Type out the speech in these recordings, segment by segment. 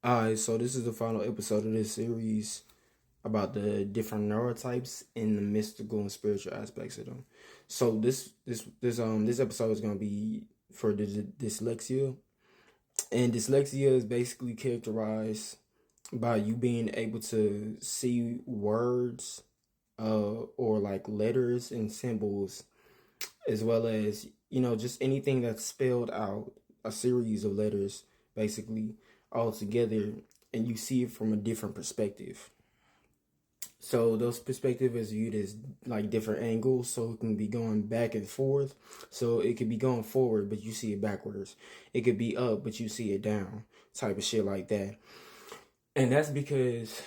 Alright, so this is the final episode of this series about the different neurotypes and the mystical and spiritual aspects of them. So this episode is gonna be for dyslexia, and dyslexia is basically characterized by you being able to see words, or like letters and symbols, as well as just anything that's spelled out, a series of letters, basically all together, and you see it from a different perspective. So those perspective is viewed as like different angles, so it can be going back and forth. So it could be going forward, but you see it backwards. It could be up, but you see it down, type of shit like that. And that's because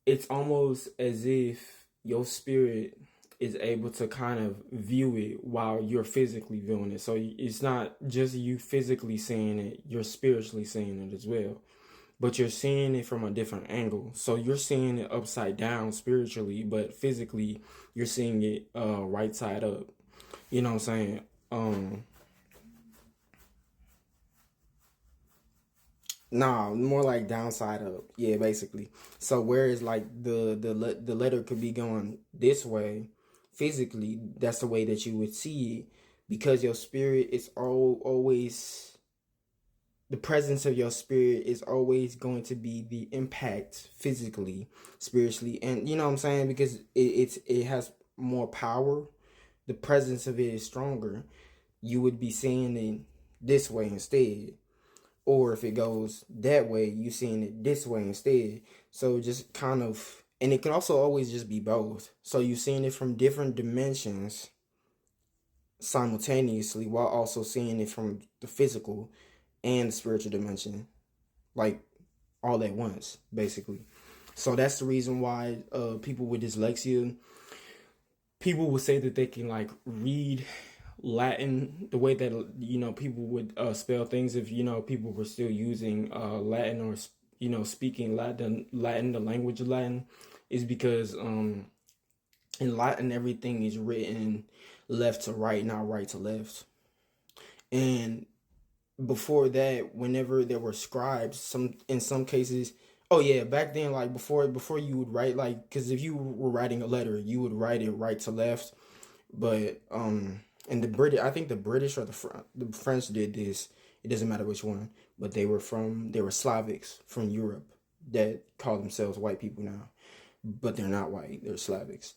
it's almost as if your spirit is able to kind of view it while you're physically viewing it. So it's not just you physically seeing it, you're spiritually seeing it as well. But you're seeing it from a different angle. So you're seeing it upside down spiritually, but physically you're seeing it right side up. You know what I'm saying? Nah, more like downside up. Yeah, basically. So whereas like the letter could be going this way, physically, that's the way that you would see it, because your spirit is always, the presence of your spirit is always going to be the impact physically, spiritually, and you know what I'm saying, because it has more power. The presence of it is stronger. You would be seeing it this way instead. Or if it goes that way, you seeing it this way instead. So just kind of, and it can also always just be both. So you're seeing it from different dimensions simultaneously, while also seeing it from the physical and the spiritual dimension, like all at once, basically. So that's the reason why people with dyslexia, people would say that they can like read Latin the way that people would spell things, if people were still using Latin, or speaking Latin, the language of Latin, is because in Latin everything is written left to right, not right to left. And before that, whenever there were scribes, in some cases, oh yeah, back then, like before you would write, like, because if you were writing a letter, you would write it right to left. But and I think the British or the French did this. It doesn't matter which one, but they were Slavics from Europe that call themselves white people now, but they're not white. They're Slavics,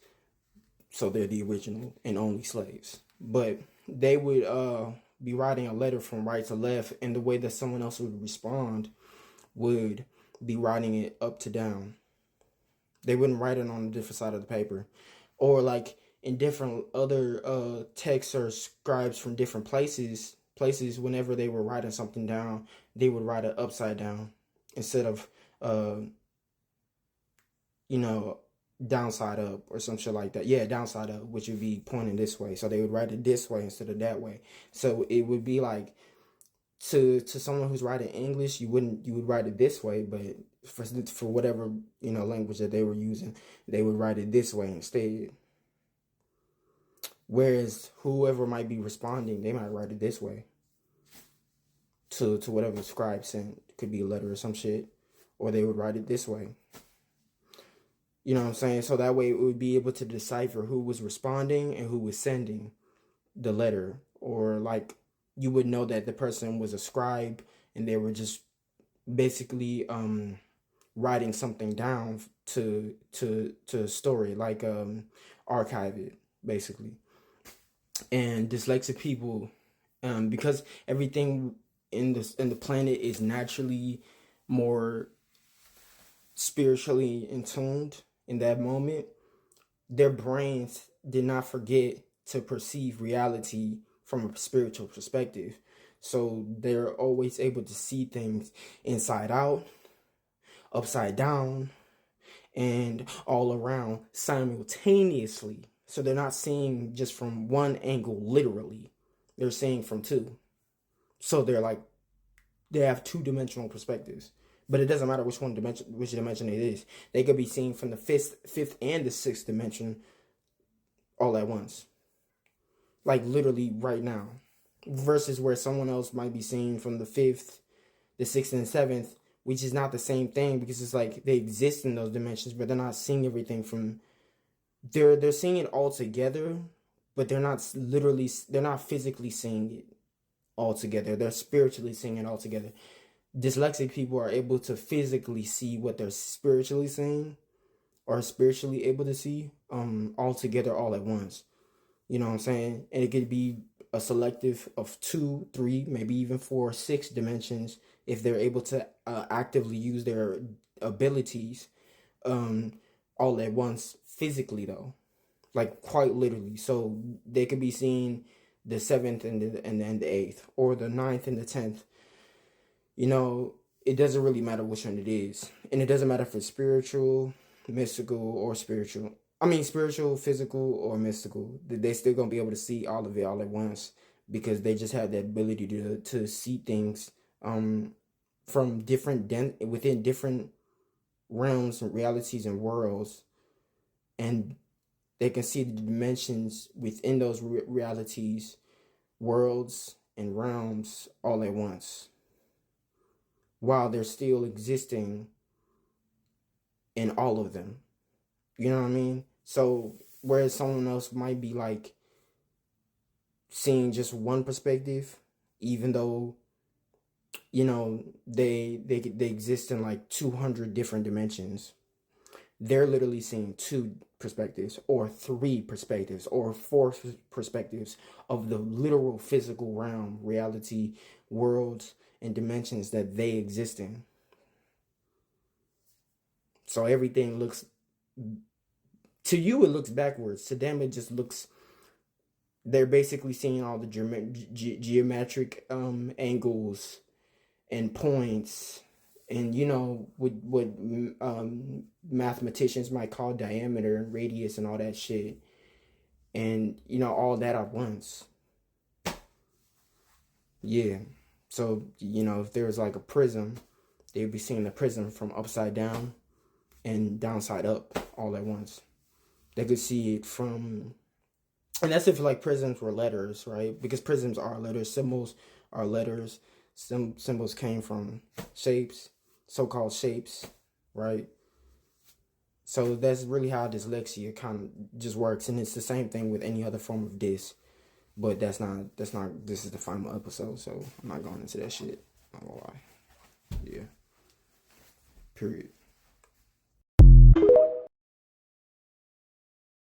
so they're the original and only slaves. But they would be writing a letter from right to left, and the way that someone else would respond would be writing it up to down. They wouldn't write it on a different side of the paper, or like in different other texts or scribes from different places. Whenever they were writing something down, they would write it upside down instead of you know downside up or some shit like that. Yeah, downside up, which would be pointing this way. So they would write it this way instead of that way. So it would be like, to someone who's writing English, you would write it this way, but for whatever language that they were using, they would write it this way instead. Whereas whoever might be responding, they might write it this way to whatever the scribe sent. It could be a letter or some shit, or they would write it this way. You know what I'm saying? So that way it would be able to decipher who was responding and who was sending the letter. Or like, you would know that the person was a scribe and they were just basically writing something down to store it, like archive it, basically. And dyslexic people, because everything in the planet is naturally more spiritually in tuned in that moment, their brains did not forget to perceive reality from a spiritual perspective. So they're always able to see things inside out, upside down, and all around simultaneously. So they're not seeing just from one angle, literally. They're seeing from two. So they have two-dimensional perspectives. But it doesn't matter which dimension it is. They could be seen from the fifth and the sixth dimension all at once. Like literally right now. Versus where someone else might be seen from the fifth, the sixth, and seventh which is not the same thing, because it's like they exist in those dimensions, but they're not seeing everything from, they're seeing it all together, but they're not physically seeing it all together. They're spiritually seeing it all together. Dyslexic people are able to physically see what they're spiritually seeing, or spiritually able to see, all together, all at once. You know what I'm saying? And it could be a selective of 2, 3, maybe even 4, 6 dimensions if they're able to actively use their abilities all at once physically, though, like quite literally. So they could be seeing the 7th and then the 8th, or the 9th and the 10th. You know, it doesn't really matter which one it is, and it doesn't matter if it's spiritual, mystical, or spiritual. I mean, spiritual, physical, or mystical. They still gonna be able to see all of it all at once, because they just have the ability to see things from within different realms and realities and worlds, and they can see the dimensions within those realities, worlds, and realms all at once, while they're still existing in all of them. You know what I mean? So whereas someone else might be like seeing just one perspective, even though, you know, they exist in like 200 different dimensions, they're literally seeing 2 perspectives, or 3 perspectives, or 4 perspectives of the literal physical realm, reality, worlds, and dimensions that they exist in. So everything looks, to you it looks backwards. To them it just looks, they're basically seeing all the geometric angles and points, and you know what mathematicians might call diameter and radius and all that shit, and you know, all that at once. Yeah. So, you know, if there was like a prism, they'd be seeing the prism from upside down and downside up all at once. They could see it from, and that's if like prisms were letters, right? Because prisms are letters, symbols are letters. Symbols came from shapes, so-called shapes, right? So that's really how dyslexia kind of just works, and it's the same thing with any other form of dys. But that's not, this is the final episode, so I'm not going into that shit. I'm not gonna lie. Yeah. Period.